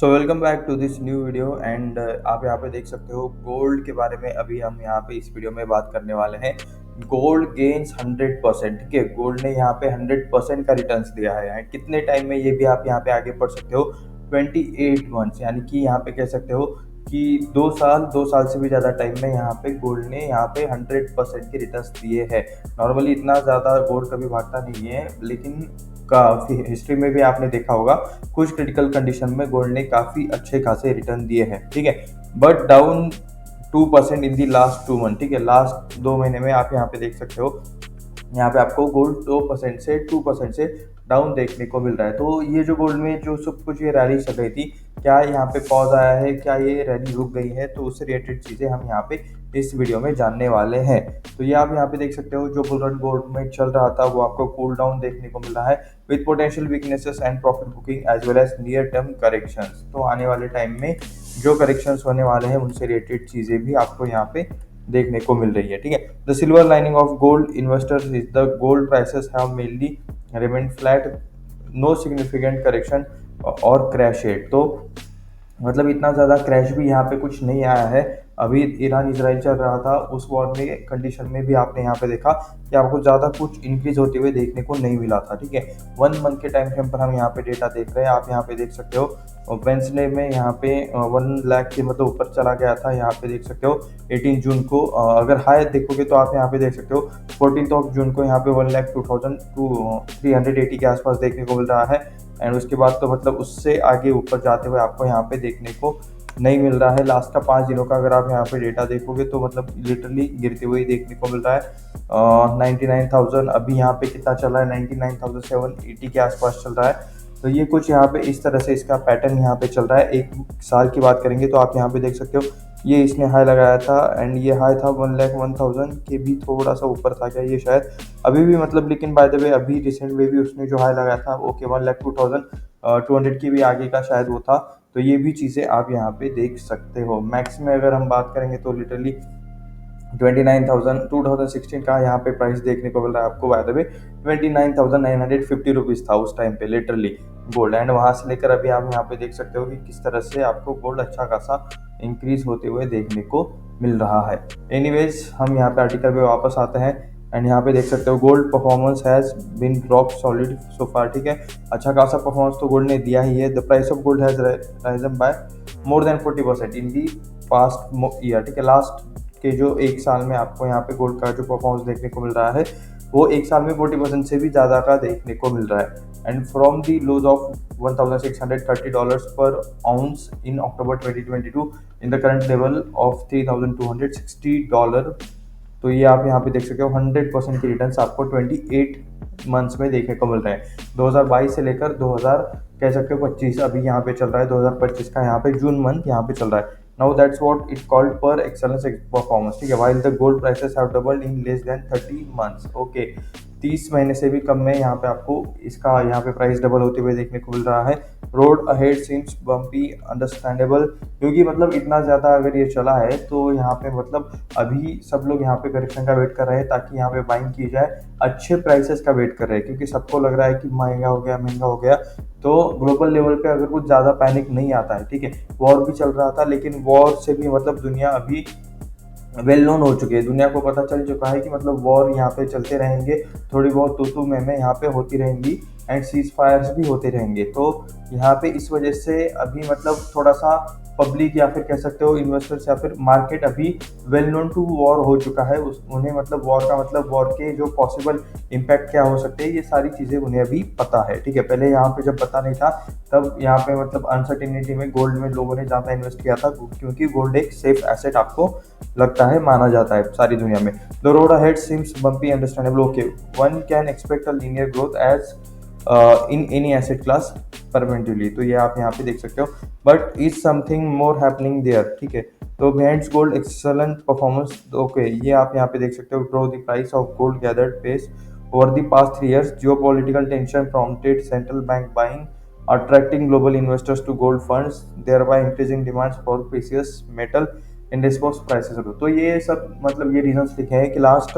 So welcome back to this new video and आप यहाँ पे देख सकते हो गोल्ड के बारे में। अभी हम यहाँ पे इस वीडियो में बात करने वाले हैं। Gold gains 100%। ठीक है, गोल्ड ने यहाँ पे 100% का रिटर्न्स दिया है। And कितने टाइम में, ये भी आप यहाँ पे आगे पढ़ सकते हो। 28 मंथ्स, यानी कि यहाँ पे कह सकते हो कि 2 साल से भी ज़्यादा टाइम में यहाँ पे गोल्ड ने यहाँ पे 100% के रिटर्न्स दिए हैं। नॉर्मली इतना ज़्यादा गोल्ड कभी भागता नहीं है, लेकिन काफ़ी हिस्ट्री में भी आपने देखा होगा कुछ क्रिटिकल कंडीशन में गोल्ड ने काफ़ी अच्छे खासे रिटर्न दिए हैं। ठीक है, but down 2% in the last 2 month. ठीक है, लास्ट 2 महीने में आप यहाँ पे देख सकते हो, यहाँ पे आपको गोल्ड 2% से डाउन देखने को मिल रहा है। तो ये जो गोल्ड में जो सब कुछ ये रैली चल रही थी, क्या यहाँ पे पॉज आया है, क्या ये रैली रुक गई है, तो उससे रिलेटेड चीज़ें हम यहाँ पे इस वीडियो में जानने वाले हैं। तो ये आप यहाँ पे देख सकते हो, जो बुल रन गोल्ड में चल रहा था वो आपको कूल डाउन देखने को मिल रहा है with potential weaknesses and profit booking as well as near term corrections. तो आने वाले टाइम में जो करेक्शंस होने वाले हैं उनसे रिलेटेड चीज़ें भी आपको यहाँ पे देखने को मिल रही है। ठीक है, the silver lining of gold investors is the gold prices have mainly remain flat, no significant correction और क्रैश रेट। तो मतलब इतना ज़्यादा क्रैश भी यहाँ पे कुछ नहीं आया है। अभी ईरान इजराइल चल रहा था, उस वॉर में कंडीशन में भी आपने यहाँ पे देखा कि आपको ज़्यादा कुछ इंक्रीज होते हुए देखने को नहीं मिला था। ठीक है, 1 मंथ के टाइम फ्रेम पर हम यहाँ पे डेटा देख रहे हैं। आप यहाँ पे देख सकते हो वेंसडे में यहाँ पे 1 लाख के मतलब ऊपर चला गया था। यहाँ पे देख सकते हो 18 जून को अगर हाई देखोगे तो आप यहाँ पे देख सकते हो 14 जून को यहाँ पे 1,02,380 के आसपास देखने को मिल रहा है। एंड उसके बाद तो मतलब उससे आगे ऊपर जाते हुए आपको यहाँ पे देखने को नहीं मिल रहा है। लास्ट का 5 दिनों का अगर आप यहाँ पे डेटा देखोगे तो मतलब लिटरली गिरते हुए देखने को मिल रहा है। 99,000 अभी यहाँ पे कितना चल रहा है, 99,780 के आसपास चल रहा है। तो ये कुछ यहाँ पे इस तरह से इसका पैटर्न यहाँ पे चल रहा है। एक साल की बात करेंगे तो आप यहाँ पे देख सकते हो, ये इसने हाई लगाया था एंड ये हाई था 1,01,000 के भी थोड़ा सा ऊपर था क्या ये शायद अभी भी, मतलब लेकिन बाय द वे अभी रिसेंट में भी उसने जो हाई लगाया था ओके 1,02,200 की भी आगे का शायद वो था। तो ये भी चीज़ें आप यहाँ पे देख सकते हो। मैक्स में अगर हम बात करेंगे तो लिटरली 2016 का यहाँ पे प्राइस देखने को मिल रहा है आपको। बाय द वे 29,950 था उस टाइम पे लिटरली गोल्ड। एंड वहाँ से लेकर अभी आप यहाँ पे देख सकते हो कि किस तरह से आपको गोल्ड अच्छा खासा इंक्रीज होते हुए देखने को मिल रहा है। एनीवेज हम यहाँ पे आर्टिकल पे वापस आते हैं एंड यहाँ पे देख सकते हो gold performance has been rock solid so far. ठीक है, अच्छा खासा परफॉर्मेंस तो गोल्ड ने दिया ही है। The price of gold has Ryzen bye more than 40% in the past year. ठीक है, लास्ट के जो एक साल में आपको यहाँ पे गोल्ड का जो परफॉर्मेंस देखने को मिल रहा है वो एक साल में 40% से भी ज़्यादा का देखने को मिल रहा है। And from the lows of $1,630 per ounce in October 2022 in the current level of $3,260। तो ये आप यहाँ पे देख सकते हो 100% की रिटर्न्स आपको 28 मंथ्स में देखने को मिल रहे हैं। 2022 से लेकर 2000 कह सकते हो 25 अभी यहाँ पे चल रहा है। 2025 का यहाँ पे जून मंथ यहाँ पे चल रहा है। Now that's what it called पर एक्सेलेंस परफॉर्मेंस। ठीक है, while the gold prices have doubled in less than 30 months. Okay, 30 महीने से भी कम में यहाँ पे आपको इसका यहाँ पे प्राइस डबल होते हुए देखने को मिल रहा है। Road ahead seems bumpy, understandable, क्योंकि मतलब इतना ज़्यादा अगर ये चला है तो यहाँ पे मतलब अभी सब लोग यहाँ पे करेक्शन का वेट कर रहे हैं ताकि यहाँ पे बाइंग की जाए। अच्छे प्राइसेस का वेट कर रहे हैं क्योंकि सबको लग रहा है कि महंगा हो गया महंगा हो गया। तो ग्लोबल लेवल पे अगर कुछ ज़्यादा पैनिक नहीं आता है। ठीक है, वॉर भी चल रहा था लेकिन वॉर से भी मतलब दुनिया अभी वेल नोन हो चुकी है। दुनिया को पता चल चुका है कि मतलब वॉर यहाँ पे चलते रहेंगे, थोड़ी बहुत तू में यहाँ पे होती रहेंगी एंड सीज फायर्स भी होते रहेंगे। तो यहाँ पे इस वजह से अभी मतलब थोड़ा सा पब्लिक या फिर कह सकते हो इन्वेस्टर्स या फिर मार्केट अभी वेल नोन टू वॉर हो चुका है। उन्हें मतलब वॉर का मतलब वॉर के जो पॉसिबल इम्पैक्ट क्या हो सकते हैं ये सारी चीज़ें उन्हें अभी पता है। ठीक है, पहले यहाँ पे जब पता नहीं था तब यहाँ पे मतलब अनसर्टिनिटी में गोल्ड में लोगों ने ज़्यादा इन्वेस्ट किया था क्योंकि गोल्ड एक सेफ एसेट आपको लगता है, माना जाता है सारी दुनिया में। The road ahead seems bumpy, understandable, okay, one can expect a linear growth as in any asset class permanently. तो ये आप यहाँ पे देख सकते हो, but is something more happening there. ठीक है, तो behind gold excellent performance. Okay, ये आप यहाँ पे देख सकते हो, draw the price of gold gathered pace over the past 3 years, geopolitical tension prompted central bank buying, attracting global investors to gold funds, thereby increasing demands for precious metal in response to prices। तो ये सब मतलब ये reasons लिखे हैं कि last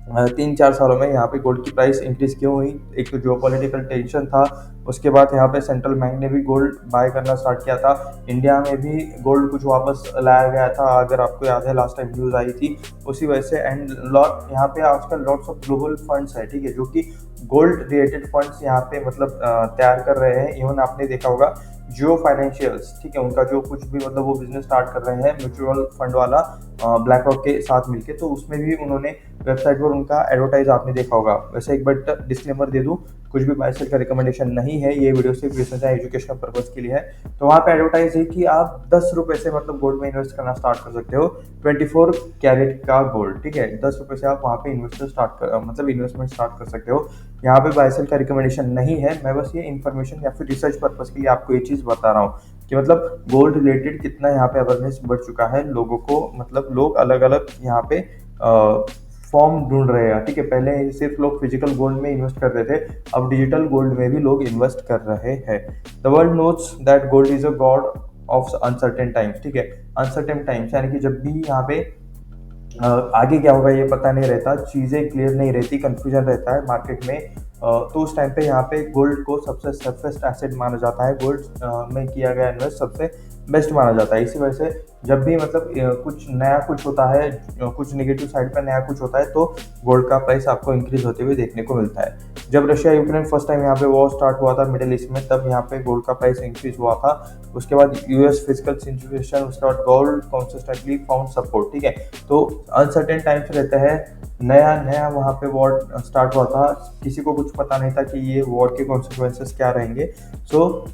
3-4 सालों में यहाँ पे गोल्ड की प्राइस इंक्रीज क्यों हुई? एक तो जियोपॉलिटिकल टेंशन था, उसके बाद यहाँ पे सेंट्रल बैंक ने भी गोल्ड बाय करना स्टार्ट किया था। इंडिया में भी गोल्ड कुछ वापस लाया गया था, अगर आपको याद है लास्ट टाइम न्यूज़ आई थी उसी वजह से। एंड लॉट यहाँ पे आजकल लॉट्स ऑफ ग्लोबल फंड्स है, ठीक है, जो कि गोल्ड रिलेटेड फंड्स यहाँ पे मतलब तैयार कर रहे हैं। इवन आपने देखा होगा जियो फाइनेंशियल्स, ठीक है, उनका जो कुछ भी मतलब वो बिजनेस स्टार्ट कर रहे हैं म्यूचुअल फंड वाला ब्लैक रॉक के साथ मिलके, तो उसमें भी उन्होंने वेबसाइट पर उनका एडवर्टाइज आपने देखा होगा। वैसे एक बार डिस्क्लेमर दे दूं, कुछ भी बाय सेल का रिकमेंडेशन नहीं है, ये वीडियो सिर्फ बिजनेस या एजुकेशनल पर्पज के लिए है। तो वहाँ पे एडवर्टाइज है कि आप 10 रुपए से मतलब गोल्ड में इन्वेस्ट करना स्टार्ट कर सकते हो, 24 कैरेट का गोल्ड, ठीक है, 10 रुपए से आप वहाँ पे इन्वेस्टमेंट स्टार्ट कर सकते हो। यहाँ पे बाय सेल का रिकमेंडेशन नहीं है, मैं बस ये इन्फॉर्मेशन या फिर रिसर्च पर्पज के लिए आपको ये चीज़ बता रहा हूँ कि मतलब गोल्ड रिलेटेड कितना यहाँ पे अवेयरनेस बढ़ चुका है लोगों को, मतलब लोग अलग अलग यहाँ पे फॉर्म ढूंढ रहे हैं, ठीक है। पहले सिर्फ लोग फिजिकल गोल्ड में इन्वेस्ट करते थे, अब डिजिटल गोल्ड में भी लोग इन्वेस्ट कर रहे हैं। The world notes that gold is a God of uncertain times, ठीक है, अनसर्टेन टाइम्स यानी कि जब भी यहाँ पे आगे क्या होगा ये पता नहीं रहता, चीज़ें क्लियर नहीं रहती, कंफ्यूजन रहता है मार्केट में, तो उस टाइम पे यहाँ पे गोल्ड को सबसे सेफेस्ट एसेट माना जाता है, गोल्ड में किया गया इन्वेस्ट सबसे बेस्ट माना जाता है। इसी वजह से जब भी मतलब कुछ नया कुछ होता है, कुछ नेगेटिव साइड पर नया कुछ होता है, तो गोल्ड का प्राइस आपको इंक्रीज होते हुए देखने को मिलता है। जब रशिया यूक्रेन फर्स्ट टाइम यहाँ पे वॉर स्टार्ट हुआ था मिडिल ईस्ट में, तब यहाँ पे गोल्ड का प्राइस इंक्रीज हुआ था। उसके बाद यूएस फिजिकल सिचुएशन, उसके बाद गोल्ड कॉन्सिस्टेंटली फाउंड सपोर्ट, ठीक है। तो अनसर्टेन टाइम्स रहते हैं, नया नया वहाँ पे वॉर स्टार्ट हुआ था, किसी को कुछ पता नहीं था कि ये वॉर के कॉन्सिक्वेंसेस क्या रहेंगे। सो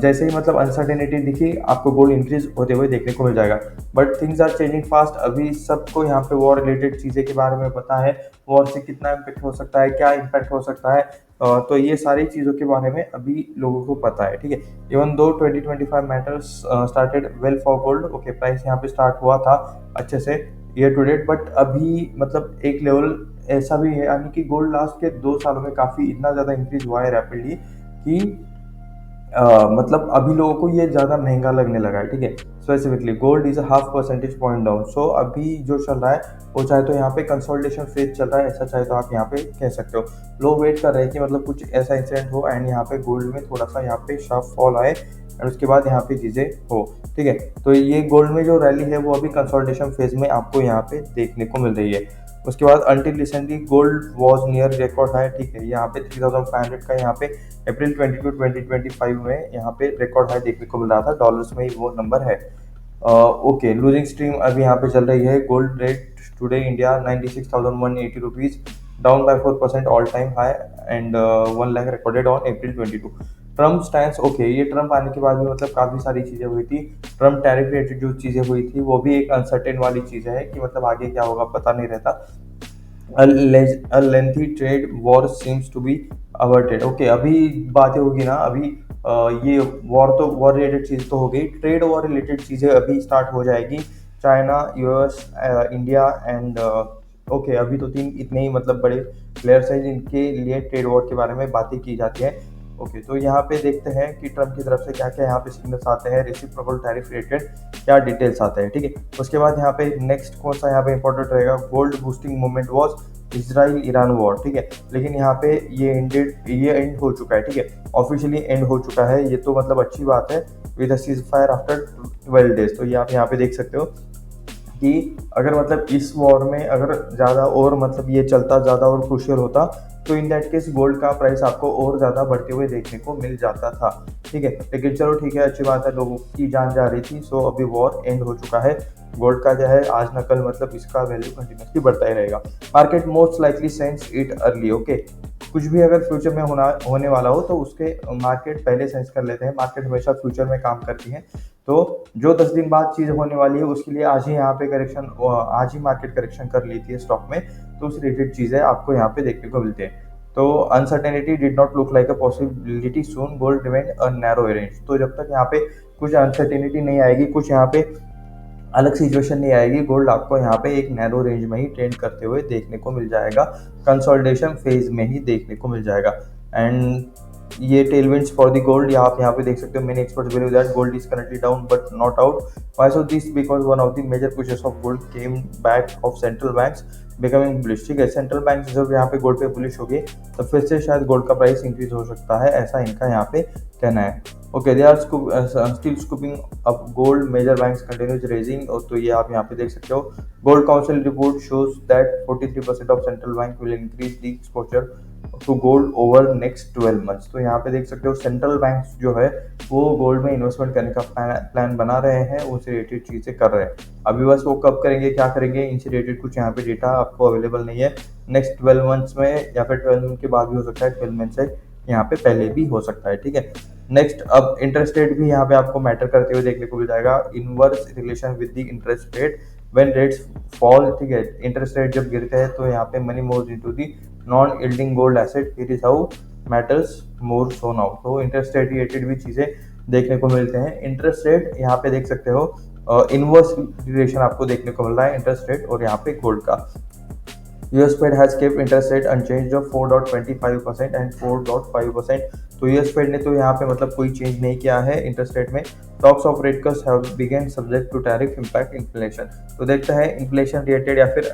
जैसे ही मतलब अनसर्टेनिटी दिखी, आपको गोल्ड इंक्रीज होते हुए देखने को मिल जाएगा। But things are changing fast, अभी सबको यहाँ पे वॉर रिलेटेड चीज़ें के बारे में पता है, वॉर से कितना इम्पैक्ट हो सकता है, क्या इम्पैक्ट हो सकता है, तो ये सारी चीज़ों के बारे में अभी लोगों को पता है, ठीक है। Even though 2025 matters started well for gold, okay, price यहाँ पे स्टार्ट हुआ था अच्छे से ईयर टू डेट, बट अभी मतलब एक लेवल ऐसा भी है, यानी कि गोल्ड लास्ट के 2 सालों में काफ़ी इतना ज़्यादा इंक्रीज हुआ है रैपिडली कि मतलब अभी लोगों को ये ज़्यादा महंगा लगने लगा है, ठीक है। स्पेसिफिकली गोल्ड इज 0.5% डाउन, सो अभी जो चल रहा है वो चाहे तो यहाँ पे कंसोलिडेशन फेज चल रहा है, ऐसा चाहे तो आप यहाँ पे कह सकते हो। लोग वेट कर रहे हैं कि मतलब कुछ ऐसा इंसिडेंट हो एंड यहाँ पे गोल्ड में थोड़ा सा यहाँ पे शार्प फॉल आए और उसके बाद यहाँ पे चीज़ें हो, ठीक है। तो ये गोल्ड में जो रैली है वो अभी कंसोलिडेशन फेज में आपको यहाँ पे देखने को मिल रही है। उसके बाद until recently gold was near record high, ठीक है, यहाँ पे 3500 का यहाँ पे अप्रैल 22 2025 में यहाँ पे रिकॉर्ड हाई देखने को मिल रहा था, डॉलर्स में ही वो नंबर है। ओके, लूजिंग स्ट्रीम अभी यहाँ पे चल रही है। Gold rate today India 96,180 rupees, down by 4% all time high and 1 lakh recorded on April 22। Trump stand, okay, ये ट्रम्प आने के बाद भी मतलब काफ़ी सारी चीज़ें हुई थी। ट्रम्प टैरिफ रिलेटेड जो चीज़ें हुई थी वो भी एक अनसर्टेन वाली चीज़ है कि मतलब आगे क्या होगा पता नहीं रहता। A lengthy trade war seems to be averted, okay, अभी बातें होगी ना, अभी ये वॉर रिलेटेड चीज़ तो हो गई, ट्रेड वॉर रिलेटेड चीज़ें अभी स्टार्ट हो जाएगी। China, US, India and okay, अभी तो तीन इतने ही मतलब बड़े प्लेयर्स हैं जिनके लिए ट्रेड वॉर के बारे में बातें की जाती है। ओके, तो यहाँ पे देखते हैं कि ट्रम्प की तरफ से क्या क्या यहाँ पे सिग्नल्स आते हैं, रेसिप्रोकल टैरिफ रिलेटेड क्या डिटेल्स आते हैं, ठीक है। उसके बाद यहाँ पे नेक्स्ट कौन सा यहाँ पे इंपॉर्टेंट रहेगा, gold boosting movement was Israel Iran war, ठीक है, लेकिन यहाँ पे ये एंड हो चुका है, ठीक है, ऑफिशियली एंड हो चुका है, ये तो मतलब अच्छी बात है, with a cease fire after 12 days. तो ये आप यहाँ पे देख सकते हो कि अगर मतलब इस वॉर में अगर ज़्यादा और मतलब ये चलता ज़्यादा और क्रूशियल होता, तो इन दैट केस गोल्ड का प्राइस आपको और ज़्यादा बढ़ते हुए देखने को मिल जाता था, ठीक है। लेकिन चलो ठीक है, अच्छी बात है, लोगों की जान जा रही थी, सो अभी वॉर एंड हो चुका है। गोल्ड का जो है आज न कल मतलब इसका वैल्यू कंटिन्यूसली बढ़ता ही रहेगा। Market most likely sense it early, okay, कुछ भी अगर फ्यूचर में होने वाला हो तो उसके मार्केट पहले सेंस कर लेते हैं, मार्केट हमेशा फ्यूचर में काम करती है। तो जो 10 दिन बाद चीज़ होने वाली है उसके लिए आज ही यहाँ पे करेक्शन, आज ही मार्केट करेक्शन कर ली थी स्टॉक में, तो उस रिलेटेड चीज़ें आपको यहाँ पे देखने को मिलती है। तो uncertainty did not look like a possibility soon, gold remain a narrow range. तो जब तक यहाँ पे कुछ अनसर्टेनिटी नहीं आएगी, कुछ यहाँ पे अलग सिचुएशन नहीं आएगी, गोल्ड आपको यहाँ पे एक नैरो रेंज में ही ट्रेंड करते हुए देखने को मिल जाएगा, कंसोलिडेशन फेज में ही देखने को मिल जाएगा। एंड ये टेलविंड्स फॉर द गोल्ड, आप यहाँ पे देख सकते हो, many experts believe that gold is currently down but not out. Why so this? Because one of the major pushes of gold came back of central banks becoming bullish. ठीक है, central bank जब यहाँ पे gold पे bullish होगी तो फिर से शायद गोल्ड का प्राइस इंक्रीज हो सकता है, ऐसा इनका यहाँ पे कहना है। Okay, they are still scooping up gold, major banks continues raising. तो ये आप यहाँ पे देख सकते हो, gold council report shows that 43% of central bank will increase the exposure to gold over next 12 months. तो यहाँ पे देख सकते हो सेंट्रल बैंक जो है वो गोल्ड में इन्वेस्टमेंट करने का प्लान बना रहे हैं, उससे रिलेटेड चीज़ें कर रहे हैं। अभी बस वो कब करेंगे, क्या करेंगे, इनसे रिलेटेड कुछ यहाँ पे डेटा आपको अवेलेबल नहीं है। नेक्स्ट 12 मंथ्स में या फिर 12 मंथ के बाद भी हो सकता है, 12 मंथ से यहाँ पे पहले भी हो सकता है। ठीक है, नेक्स्ट अब इंटरेस्ट रेट भी यहाँ पे आपको मैटर करते हुए देखने को मिल जाएगा। Inverse relation with the interest rate when rates fall. ठीक है, इंटरेस्ट रेट जब गिरते हैं तो यहाँ पे money moves into the non yielding gold asset, it is how metals more so now. तो इंटरेस्ट रेट रिलेटेड भी चीजें देखने को मिलते हैं। इंटरेस्ट रेट यहाँ पे देख सकते हो, इनवर्स रिलेशन आपको देखने को मिल रहा है इंटरेस्ट रेट और यहाँ पे गोल्ड का। US Fed has kept interest rate unchanged of 4.25% and 4.5%। तो US Fed ने तो यहाँ पे मतलब कोई चेंज नहीं किया है इंटरेस्ट रेट में। Talks of rate cuts have begun subject to tariff impact inflation. तो देखते हैं इन्फ्लेशन रिलेटेड या फिर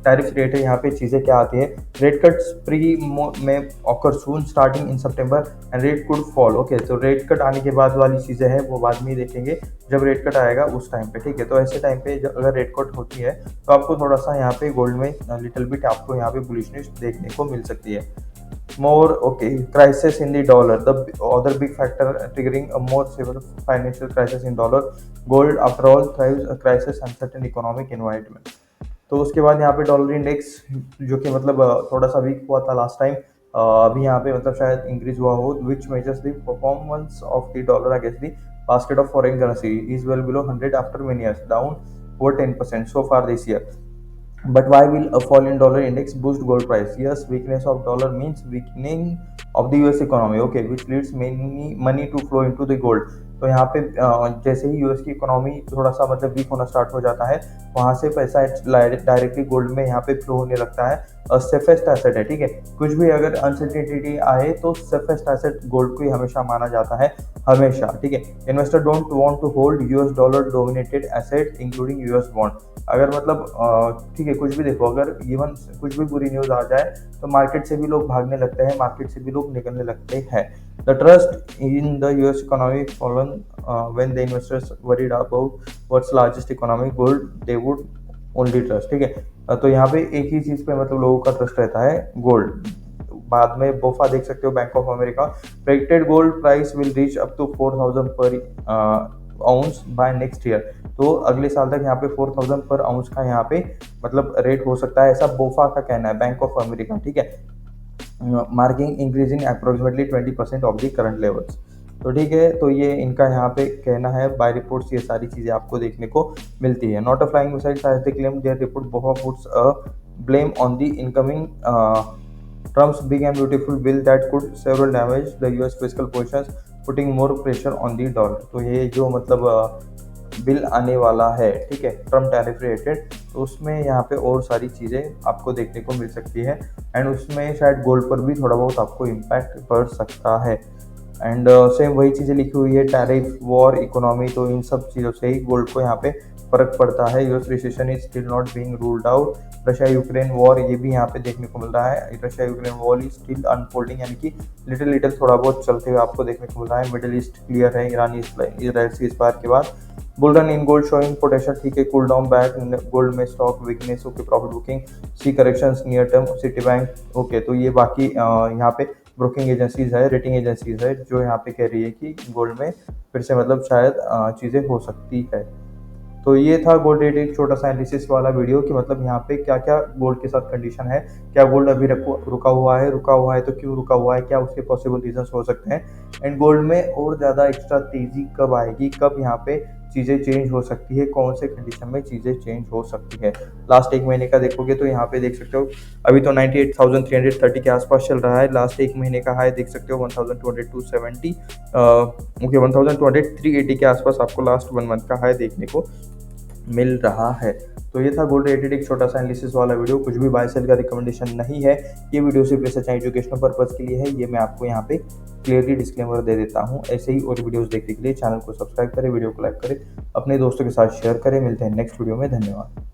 टैरिफ रिलेटेड यहाँ पे चीज़ें क्या आती है। रेट कट्स प्री में occur soon starting in September and rate could fall. Okay, तो रेट कट आने के बाद वाली चीज़ें हैं वो बाद में ही देखेंगे, जब रेट कट आएगा उस टाइम पे। ठीक है, तो ऐसे टाइम पे अगर रेट कट होती है तो आपको थोड़ा सा यहाँ पे गोल्ड में लिटिल बिट आपको यहाँ पे बुलिशनेस देखने को मिल सकती है। More okay, crisis in the dollar, the other big factor triggering a more severe financial crisis in dollar. Gold after all thrives a crisis uncertain economic environment। तो उसके बाद यहाँ पे डॉलर इंडेक्स जो कि मतलब थोड़ा सा वीक हुआ था लास्ट टाइम, अभी यहाँ पे मतलब शायद इंक्रीज हुआ हो। विच measures the performance of the dollar against the basket of foreign currency is well below 100 after many years, down over 10% so far this year। But why will a fall in dollar index boost gold price? Yes, weakness of dollar means weakening of the US economy, okay, which leads many money to flow into the gold। तो यहाँ पे जैसे ही US की economy थोड़ा सा मतलब week होना start हो जाता है, वहाँ से पैसा डायरेक्टली गोल्ड में यहाँ पे फ्लो होने लगता है। सेफेस्ट एसेट है। ठीक है, कुछ भी अगर अनसर्टेनिटी आए तो सेफेस्ट एसेट गोल्ड को ही हमेशा माना जाता है, हमेशा। ठीक है, investor don't want to hold US dollar dominated asset including US bond. अगर मतलब ठीक है, कुछ भी देखो, अगर इवन कुछ भी बुरी न्यूज़ आ जाए तो मार्केट से भी लोग भागने लगते हैं, मार्केट से भी लोग निकलने लगते हैं। The trust in the US economy fallen when the investors worried about what's largest economy gold they would only trust. ठीक है, तो यहाँ पे एक ही चीज़ पे मतलब लोगों का ट्रस्ट रहता है, गोल्ड। बाद में बोफा देख सकते हो, bank of America, predicted gold price will reach up to 4000 per ounce bye next year. तो अगले साल तक यहाँ पे 4000 पर आउंस का यहाँ पे मतलब रेट हो सकता है, ऐसा बोफा का कहना है, बैंक ऑफ अमेरिका। ठीक है, marking increasing approximately 20% of the current levels. तो ठीक है, तो ये इनका यहाँ पे कहना है। बाय रिपोर्ट्स ये सारी चीज़ें आपको देखने को मिलती है। Not a flying missile as they claim, their report BofA puts a blame on the incoming Trump's big and beautiful bill that could several damage the US fiscal positions, putting more pressure on the dollar। तो ये जो मतलब bill आने वाला है, ठीक है, Trump tariff related, तो उसमें यहाँ पे और सारी चीज़ें आपको देखने को मिल सकती है एंड उसमें शायद गोल्ड पर भी थोड़ा बहुत आपको इम्पैक्ट पड़ सकता है। एंड सेम वही चीज़ें लिखी हुई है, टैरिफ, वॉर, इकोनॉमी, तो इन सब चीज़ों से ही गोल्ड को यहाँ पे फर्क पड़ता है। US recession is still not being ruled out. Russia Ukraine war, ये भी यहाँ पे देखने को मिल रहा है। Russia Ukraine war is still unfolding, यानी कि लिटिल थोड़ा बहुत चलते हुए आपको देखने को मिल रहा है। मिडिल ईस्ट क्लियर है, ईरानी इजराइल से इस बार के बाद। Bull run in gold showing potential, ठीक है, कूल डाउन बैक गोल्ड में, stock weakness, okay, profit booking, see corrections near term, city bank, okay. तो ये बाकी यहाँ पे ब्रोकिंग एजेंसीज है, रेटिंग एजेंसीज है, जो यहाँ पे कह रही है कि गोल्ड में फिर से मतलब शायद चीज़ें हो सकती है। तो ये था गोल्ड रेट, एक छोटा सा एनालिसिस वाला वीडियो कि मतलब यहाँ पे क्या क्या गोल्ड के साथ कंडीशन है, क्या गोल्ड अभी रुका हुआ है तो क्यों रुका हुआ है, क्या उसके पॉसिबल रीजंस हो सकते हैं, एंड गोल्ड में और ज़्यादा एक्स्ट्रा तेज़ी कब आएगी, कब यहाँ पे चीज़ें चेंज हो सकती है, कौन से कंडीशन में चीज़ें चेंज हो सकती है। लास्ट एक महीने का देखोगे तो यहाँ पे देख सकते हो अभी तो 98,330 के आसपास चल रहा है। लास्ट एक महीने का हाई देख सकते हो 1,270, ओके, 1,280 के आसपास आपको लास्ट 1 मंथ का हाई देखने को मिल रहा है। तो ये था गोल्ड रेटेड एक छोटा सा एनालिसिस वाला वीडियो, कुछ भी बाय सेल का रिकमेंडेशन नहीं है। ये वीडियो सिर्फ रिसर्च एजुकेशनल पर्पस के लिए है, ये मैं आपको यहाँ पे क्लियरली डिस्क्लेमर दे देता हूँ। ऐसे ही और वीडियोस देखने के लिए चैनल को सब्सक्राइब करें, वीडियो को लाइक करें, अपने दोस्तों के साथ शेयर करें। मिलते हैं नेक्स्ट वीडियो में, धन्यवाद।